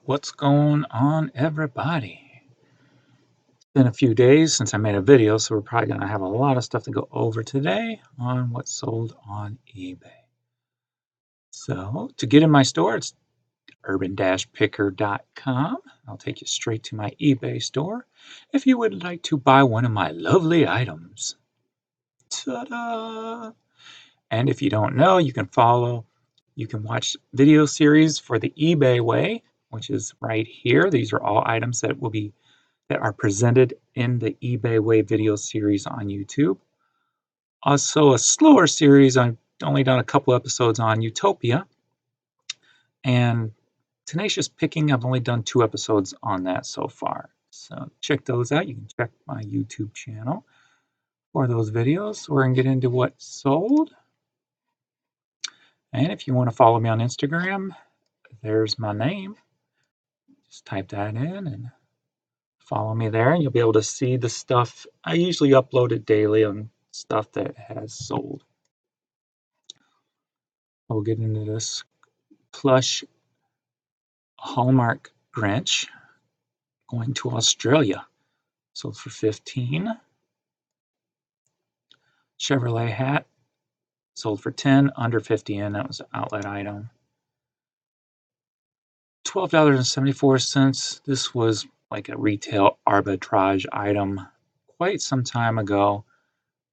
What's going on, everybody? It's been a few days since I made a video, so we're probably going to have a lot of stuff to go over today on what's sold on eBay. So, to get in my store, it's urban-picker.com. I'll take you straight to my eBay store if you would like to buy one of my lovely items. Ta-da! And if you don't know, you can watch video series for the eBay way, which is right here. These are all items that are presented in the eBay Way video series on YouTube. Also, a slower series. I've only done a couple episodes on Utopia. And Tenacious Picking, I've only done 2 episodes on that so far. So check those out. You can check my YouTube channel for those videos. We're going to get into what's sold. And if you want to follow me on Instagram, there's my name. Just type that in and follow me there, and you'll be able to see the stuff. I usually upload it daily on stuff that has sold. We'll get into this plush Hallmark Grinch going to Australia. Sold for $15. Chevrolet hat sold for $10, under $50, that was an outlet item. $12.74. This was like a retail arbitrage item quite some time ago.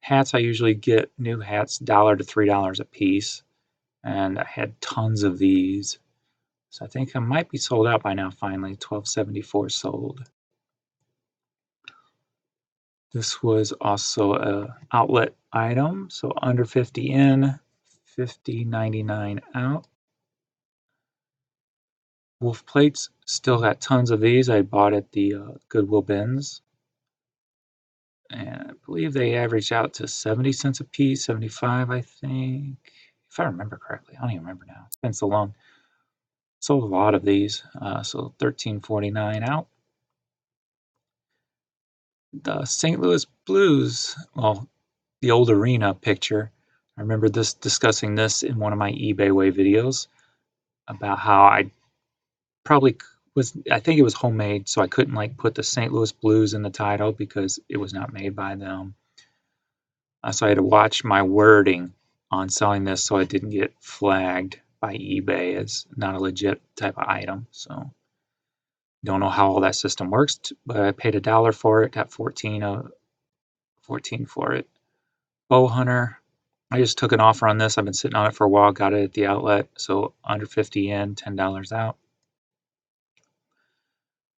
Hats, I usually get new hats $1 to $3 a piece, and I had tons of these. So I think I might be sold out by now finally. $12.74 sold. This was also a outlet item, so under 50 in, $50.99 out. Wolf plates, still got tons of these. I bought at the Goodwill bins. And I believe they average out to 70 cents a piece, 75, I think. If I remember correctly. I don't even remember now. It's been so long. Sold a lot of these, so $13.49 out. The St. Louis Blues, well, the old arena picture. I remember discussing this in one of my eBay Way videos about how I think it was homemade, so I couldn't like put the St. Louis Blues in the title because it was not made by them. So I had to watch my wording on selling this so I didn't get flagged by eBay as not a legit type of item. So don't know how all that system works, but I paid $1 for it, got 14 for it. Bow hunter, I just took an offer on this. I've been sitting on it for a while, got it at the outlet, so under 50 in, $10 out.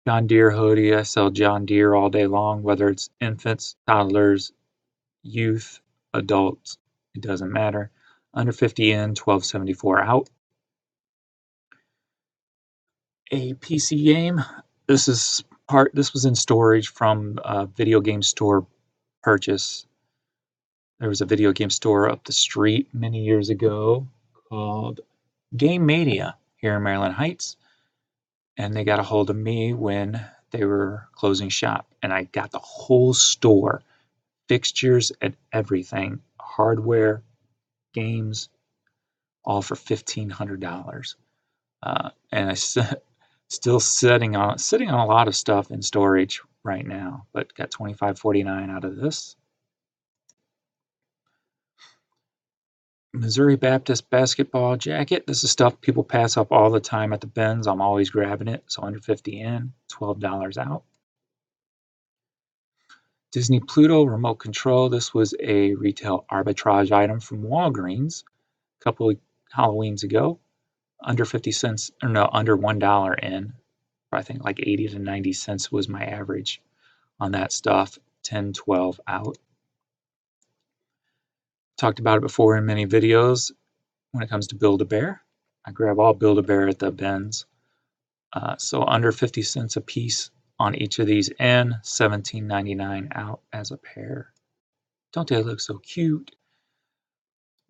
John Deere hoodie, I sell John Deere all day long, whether it's infants, toddlers, youth, adults, it doesn't matter. Under 50 in, $12.74 out. A PC game. This was in storage from a video game store purchase. There was a video game store up the street many years ago called Game Media here in Maryland Heights, and they got a hold of me when they were closing shop, and I got the whole store, fixtures and everything, hardware, games, all for $1,500. And I still sitting on a lot of stuff in storage right now, but got $25.49 out of this. Missouri Baptist basketball jacket. This is stuff people pass up all the time at the bins. I'm always grabbing it. So under 50 in, $12 out. Disney Pluto remote control. This was a retail arbitrage item from Walgreens a couple of Halloweens ago. Under 50 cents, or no, under $1 in. I think like 80 to 90 cents was my average on that stuff. 10, 12 out. Talked about it before in many videos. When it comes to Build-A-Bear, I grab all Build-A-Bear at the bins. So under 50 cents a piece on each of these in, $17.99 out as a pair. Don't they look so cute?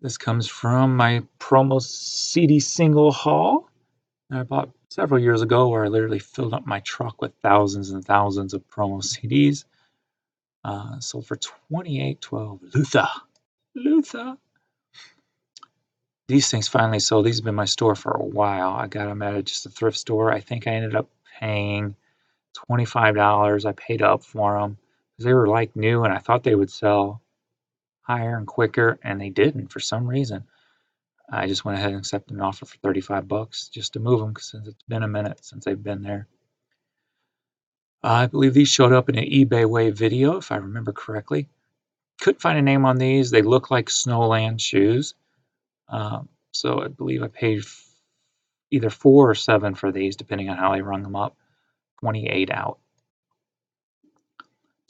This comes from my promo CD single haul that I bought several years ago, where I literally filled up my truck with thousands and thousands of promo CDs. Sold for $28.12. Luther. These things finally sold. These have been in my store for a while. I got them at just a thrift store. I think I ended up paying $25. I paid up for them because they were like new, and I thought they would sell higher and quicker, and they didn't for some reason. I just went ahead and accepted an offer for $35 just to move them since it's been a minute since they've been there. I believe these showed up in an eBay Wave video, if I remember correctly. Couldn't find a name on these. They look like Snowland shoes. So I believe I paid either 4 or 7 for these, depending on how they rung them up. 28 out.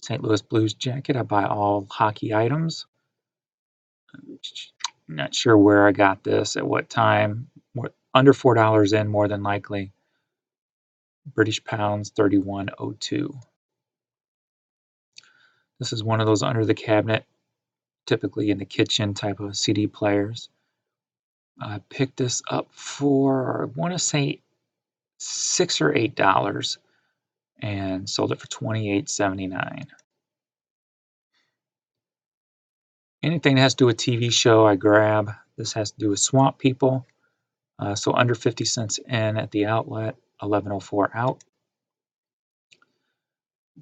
St. Louis Blues jacket. I buy all hockey items. Not sure where I got this, at what time. Under $4 in, more than likely. British pounds, 31.02. This is one of those under the cabinet, typically in the kitchen type of CD players. I picked this up for, I want to say, $6 or $8 and sold it for $28.79. Anything that has to do with TV show, I grab. This has to do with Swamp People. So under 50 cents in at the outlet, 11.04 out.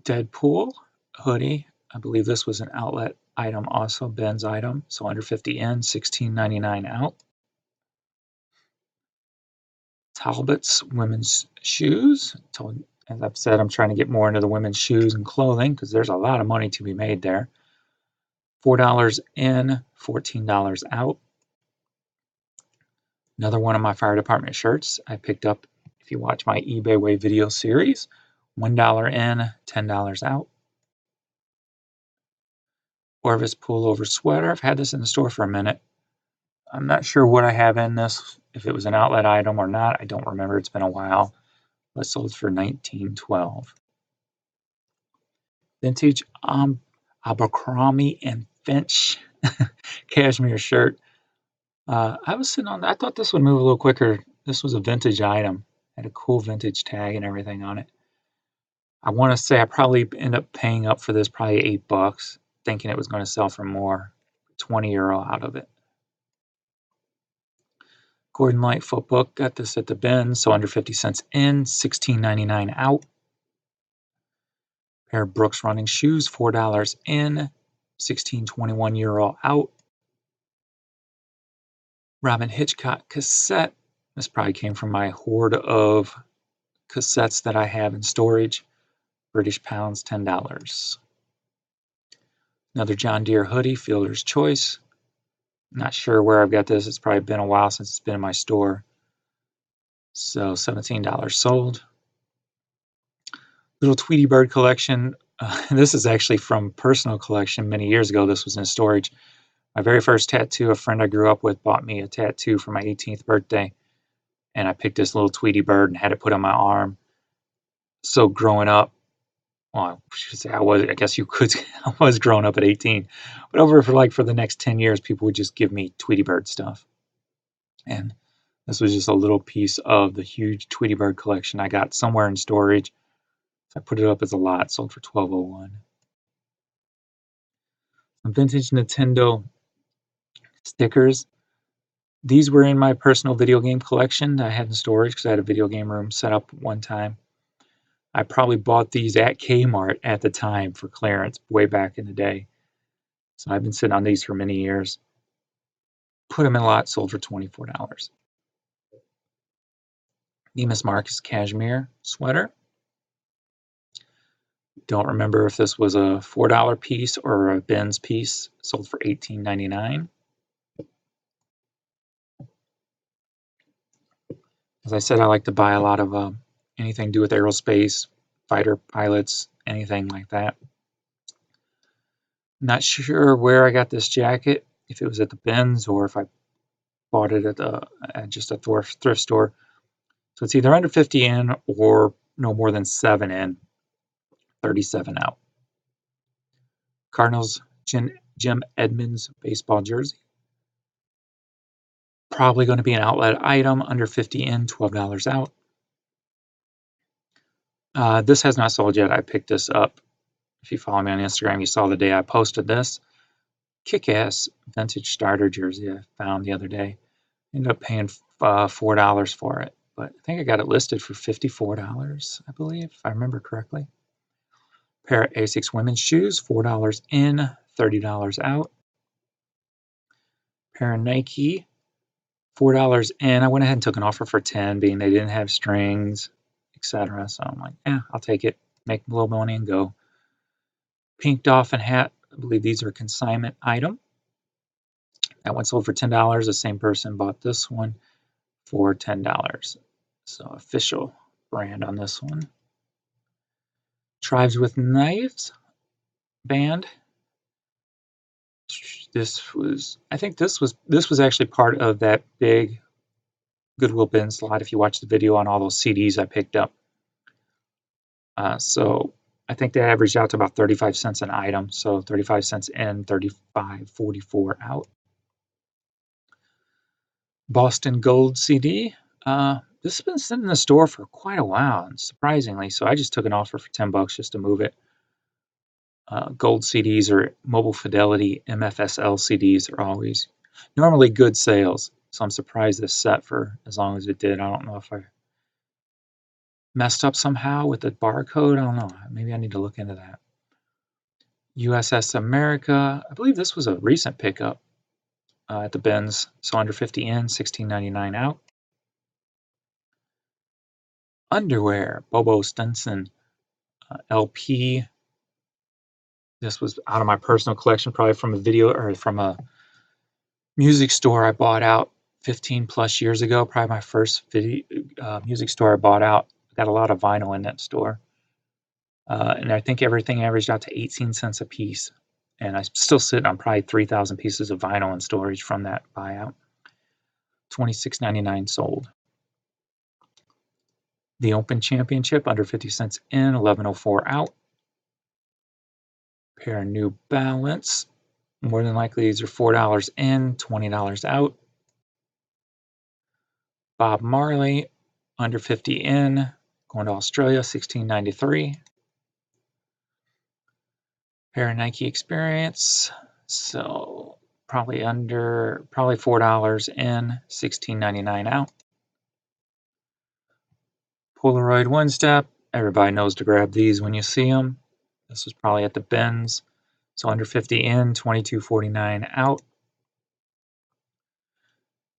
Deadpool hoodie. I believe this was an outlet item also, Ben's item. So under 50 in, $16.99 out. Talbot's women's shoes. As I've said, I'm trying to get more into the women's shoes and clothing because there's a lot of money to be made there. $4 in, $14 out. Another one of my fire department shirts I picked up, if you watch my eBay Way video series. $1 in, $10 out. Orvis pullover sweater. I've had this in the store for a minute. I'm not sure what I have in this, if it was an outlet item or not. I don't remember. It's been a while. But sold for $19.12. Vintage Abercrombie and Finch cashmere shirt. I was sitting on that. I thought this would move a little quicker. This was a vintage item. Had a cool vintage tag and everything on it. I want to say I probably end up paying up for this probably $8, thinking it was going to sell for more. 20 euro out of it. Gordon Lightfoot book. Got this at the bin, so under 50 cents in, $16.99 out. Pair of Brooks running shoes, $4 in, 16.21 euro out. Robin Hitchcock cassette. This probably came from my hoard of cassettes that I have in storage. British pounds, $10. Another John Deere hoodie, Fielder's Choice. Not sure where I've got this. It's probably been a while since it's been in my store. So $17 sold. Little Tweety Bird collection. This is actually from personal collection many years ago. This was in storage. My very first tattoo, a friend I grew up with bought me a tattoo for my 18th birthday. And I picked this little Tweety Bird and had it put on my arm. So growing up, well, I should say I guess you could, I was growing up at 18. But for the next 10 years, people would just give me Tweety Bird stuff. And this was just a little piece of the huge Tweety Bird collection I got somewhere in storage. So I put it up as a lot, sold for $12.01. Some vintage Nintendo stickers. These were in my personal video game collection that I had in storage because I had a video game room set up one time. I probably bought these at Kmart at the time for clearance way back in the day. So I've been sitting on these for many years. Put them in a lot, sold for $24. Neiman Marcus cashmere sweater. Don't remember if this was a $4 piece or a Ben's piece. Sold for $18.99. As I said, I like to buy a lot of anything to do with aerospace, fighter pilots, anything like that. Not sure where I got this jacket, if it was at the Ben's or if I bought it at just a thrift store. So it's either under 50 in or no more than 7 in, 37 out. Cardinals Jim Edmonds baseball jersey. Probably going to be an outlet item, under 50 in, $12 out. This has not sold yet. I picked this up. If you follow me on Instagram, you saw the day I posted this. Kick-ass vintage starter jersey I found the other day. Ended up paying $4 for it, but I think I got it listed for $54, I believe, if I remember correctly. Pair of Asics women's shoes, $4 in, $30 out. Pair of Nike, $4 in. I went ahead and took an offer for 10, being they didn't have strings, etc. So I'm like, I'll take it, make a little money and go. Pink Dolphin hat, I believe these are a consignment item. That one sold for $10. The same person bought this one for $10. So official brand on this one. Tribes with Knives band. I think this was actually part of that big Goodwill bin slot. If you watch the video on all those CDs I picked up, so I think they averaged out to about 35 cents an item. So 35 cents in, 35.44 out. Boston Gold CD. This has been sitting in the store for quite a while, surprisingly. So I just took an offer for $10 just to move it. Gold CDs or mobile fidelity MFSL CDs are always normally good sales. So I'm surprised this set for as long as it did. I don't know if I messed up somehow with the barcode. I don't know. Maybe I need to look into that. USS America. I believe this was a recent pickup at the bins. So under 50 in, $16.99 out. Underwear. Bobo Stinson LP. This was out of my personal collection, probably from a video or from a music store I bought out 15 plus years ago. Probably my first music store I bought out. Got a lot of vinyl in that store. And I think everything averaged out to 18 cents a piece. And I still sit on probably 3,000 pieces of vinyl in storage from that buyout. $26.99 sold. The Open Championship, under 50 cents in, $11.04 out. Pair of New Balance. More than likely, these are $4 in, $20 out. Bob Marley, under 50 in, going to Australia, $16.93. Pair of Nike Experience, so probably $4 in, $16.99 out. Polaroid One Step, everybody knows to grab these when you see them. This was probably at the bins, so under 50 in, $22.49 out.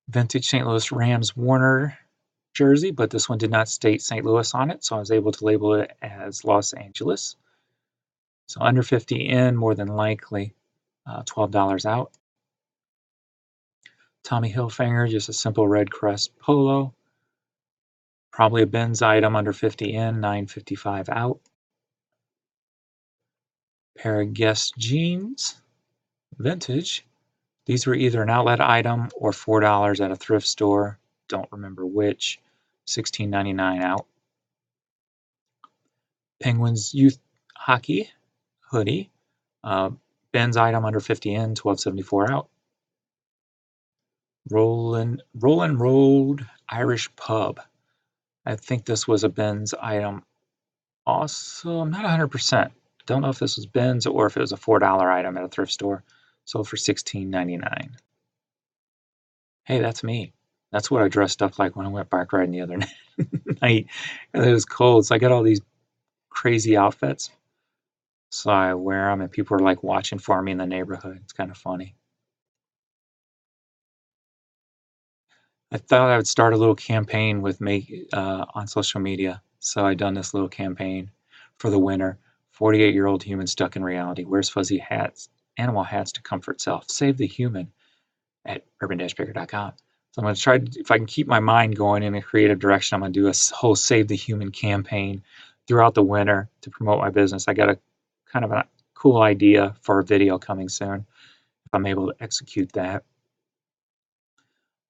Vintage St. Louis Rams Warner jersey, but this one did not state St. Louis on it, so I was able to label it as Los Angeles. So under 50 in, more than likely, $12 out. Tommy Hilfiger, just a simple red crest polo. Probably a bins item, under 50 in, $9.55 out. Pair of Guess jeans, vintage. These were either an outlet item or $4 at a thrift store. Don't remember which. $16.99 out. Penguins Youth Hockey hoodie. Bins item, under 50 in, $12.74 out. Rollin' Road Irish Pub. I think this was a bins item also. I'm not 100%. Don't know if this was bins or if it was a $4 item at a thrift store. Sold for $16.99. Hey, that's me. That's what I dressed up like when I went bike riding the other night. It was cold, so I got all these crazy outfits. So I wear them, and people are like watching for me in the neighborhood. It's kind of funny. I thought I would start a little campaign with on social media. So I done this little campaign for the winter. 48-year-old human stuck in reality. Wears fuzzy hats, animal hats to comfort self. Save the human at urban-baker.com. So I'm going to try, if I can keep my mind going in a creative direction, I'm going to do a whole Save the Human campaign throughout the winter to promote my business. I got a kind of a cool idea for a video coming soon if I'm able to execute that.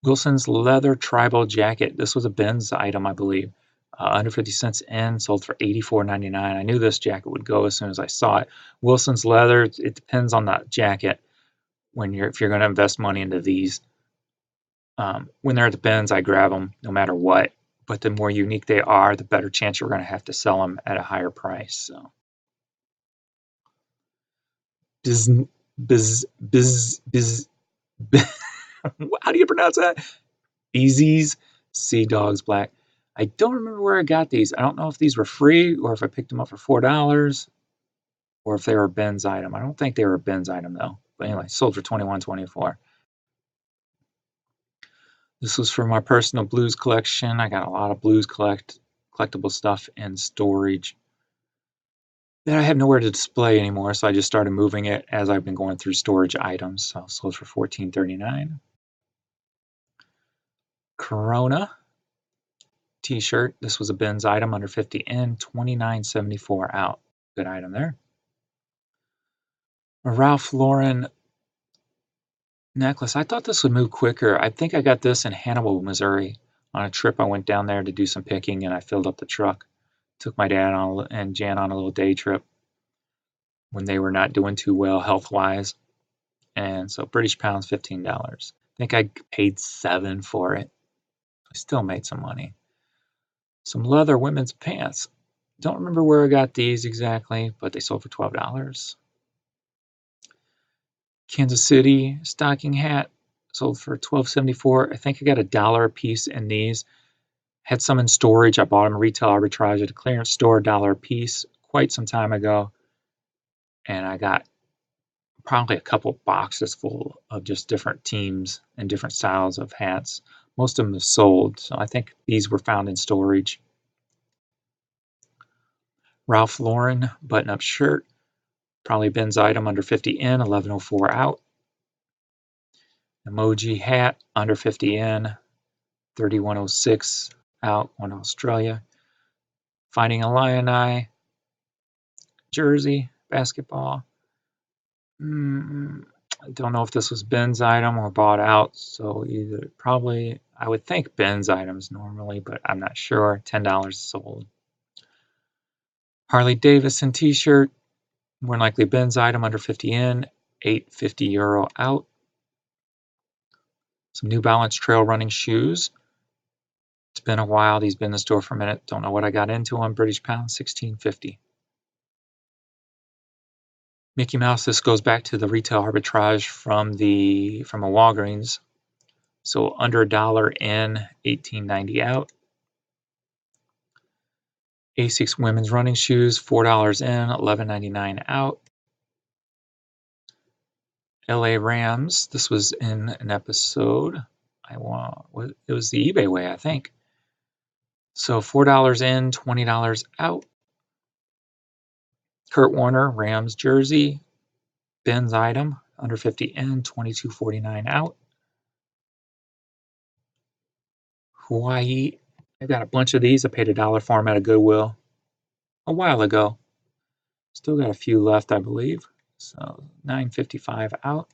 Wilson's leather tribal jacket. This was a bins item, I believe. Under 50 cents in, sold for $84.99. I knew this jacket would go as soon as I saw it. Wilson's leather, it depends on the jacket if you're going to invest money into these. When they're at the bins, I grab them no matter what. But the more unique they are, the better chance you're going to have to sell them at a higher price. So, biz, biz, biz, biz, how do you pronounce that? Easy's Sea Dogs Black. I don't remember where I got these. I don't know if these were free or if I picked them up for $4 or if they were a Ben's item. I don't think they were a Ben's item though. But anyway, sold for $21.24. This was for my personal blues collection. I got a lot of blues collectible stuff in storage that I have nowhere to display anymore, so I just started moving it as I've been going through storage items. So sold for $14.39. Corona t-shirt. This was a Ben's item under 50 in, $29.74 out. Good item there. A Ralph Lauren necklace. I thought this would move quicker. I think I got this in Hannibal, Missouri. On a trip, I went down there to do some picking, and I filled up the truck. Took my dad and Jan on a little day trip when they were not doing too well health-wise. And so British pounds, $15. I think I paid $7 for it. I still made some money. Some leather women's pants. Don't remember where I got these exactly, but they sold for $12. Kansas City stocking hat sold for $12.74. I think I got $1 a piece in these. Had some in storage. I bought them retail arbitrage at a clearance store, $1 a piece, quite some time ago. And I got probably a couple boxes full of just different teams and different styles of hats. Most of them have sold, so I think these were found in storage. Ralph Lauren button-up shirt, probably Ben's item under 50 in, $11.04 out. Emoji hat under 50 in, $31.06 out, one Australia. Finding a Lion jersey, basketball. I don't know if this was Ben's item or bought out, so either probably, I would think Ben's items normally, but I'm not sure. $10 sold. Harley Davidson t-shirt, more than likely Ben's item under 50 in, €8.50 out. Some New Balance trail running shoes. It's been a while. These been in the store for a minute. Don't know what I got into on British pounds, $16.50. Mickey Mouse, this goes back to the retail arbitrage from a Walgreens. So under $1 in, $18.90 out. Asics women's running shoes, $4 in, $11.99 out. LA Rams, this was in an episode. It was the eBay way, I think. So $4 in, $20 out. Kurt Warner, Rams jersey, Ben's item, under 50 in, $22.49 out. Hawaii, I got a bunch of these. I paid $1 for them at a Goodwill a while ago. Still got a few left, I believe. So $9.55 out.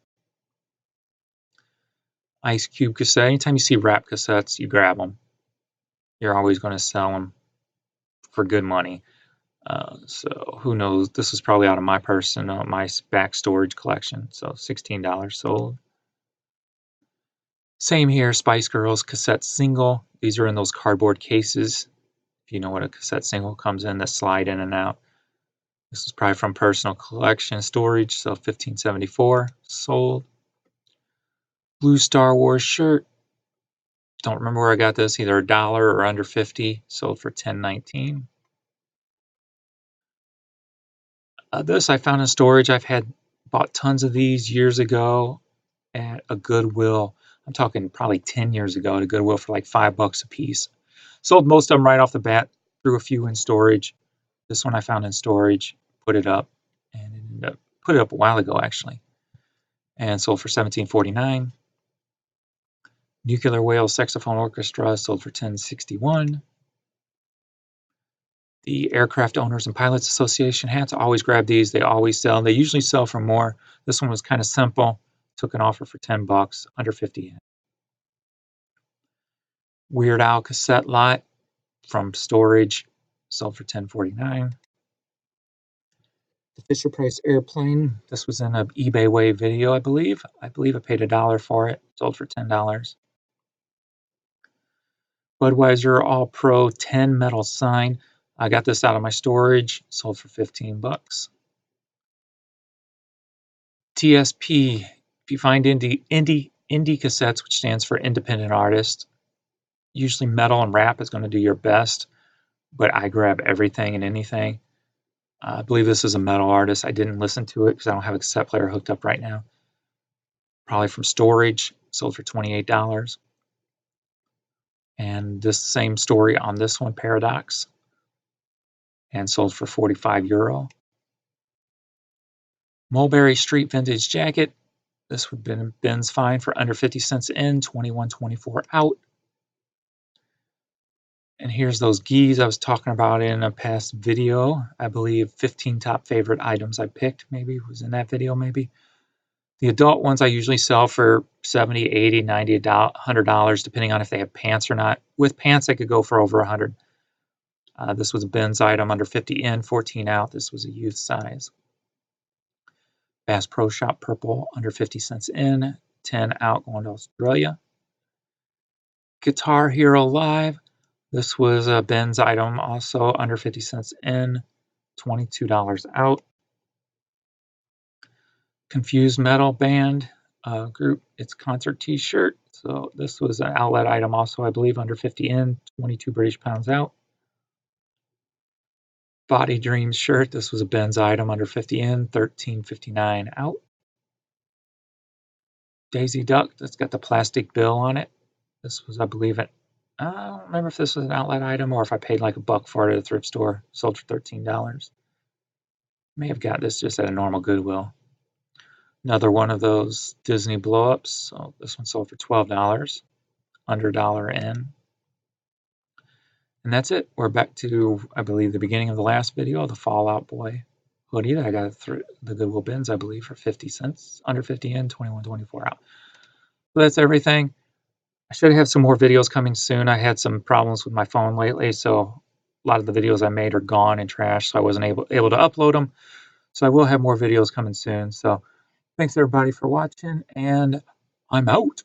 Ice Cube cassette. Anytime you see rap cassettes, you grab them. You're always going to sell them for good money. So who knows? This is probably out of my my back storage collection. So $16 sold. Same here, Spice Girls cassette single. These are in those cardboard cases. If you know what a cassette single comes in, that slide in and out. This is probably from personal collection storage, so $15.74 sold. Blue Star Wars shirt. Don't remember where I got this, either $1 or under 50, sold for $10.19. This I found in storage. I've bought tons of these years ago at a Goodwill. I'm talking probably 10 years ago at a Goodwill for like $5 a piece. Sold most of them right off the bat, threw a few in storage. This one I found in storage, put it up, and put it up a while ago actually, and sold for $17.49. Nuclear Whale Saxophone Orchestra sold for $10.61. The Aircraft Owners and Pilots Association hats, I always grab these. They always sell. They usually sell for more. This one was kind of simple. Took an offer for $10, under 50. Weird Al cassette lot from storage, sold for $10.49. The Fisher Price airplane. This was in an eBay Way video, I believe. I paid $1 for it. Sold for $10. Budweiser All Pro 10 metal sign. I got this out of my storage. Sold for $15. TSP. If you find indie cassettes, which stands for independent artist, Usually metal and wrap is going to do your best, but I grab everything and anything. I believe this is a metal artist. I didn't listen to it because I don't have a cassette player hooked up right now. Probably from storage, sold for $28. And this same story on this one, Paradox, and sold for €45. Mulberry Street Vintage Jacket. This would have been Ben's fine for under 50 cents in, 21.24 out. And here's those gis I was talking about in a past video. I believe 15 top favorite items I picked, maybe was in that video, maybe. The adult ones I usually sell for $70, $80, $90, $100, depending on if they have pants or not. With pants, I could go for over $100. This was a Ben's item under 50 in, 14 out. This was a youth size. Bass Pro Shop purple under 50 cents in, 10 out, going to Australia. Guitar Hero Live. This was a Ben's item, also under 50 cents in, $22 out. Confused Metal Band group, it's concert t-shirt. So this was an outlet item also, I believe, under 50 in, 22 British pounds out. Body Dreams shirt, this was a Ben's item under 50 in, $13.59 out. Daisy Duck, that's got the plastic bill on it. This was, I believe, I don't remember if this was an outlet item or if I paid like $1 for it at a thrift store. Sold for $13. May have got this just at a normal Goodwill. Another one of those Disney blow-ups. So this one sold for $12, under $1 in. And that's it. We're back to, I believe, the beginning of the last video, the Fallout Boy hoodie that I got through the Goodwill bins, I believe, for 50 cents, under 50 in, 21.24 out. So that's everything. I should have some more videos coming soon. I had some problems with my phone lately, so a lot of the videos I made are gone and trashed, so I wasn't able to upload them. So I will have more videos coming soon. So thanks everybody for watching, and I'm out.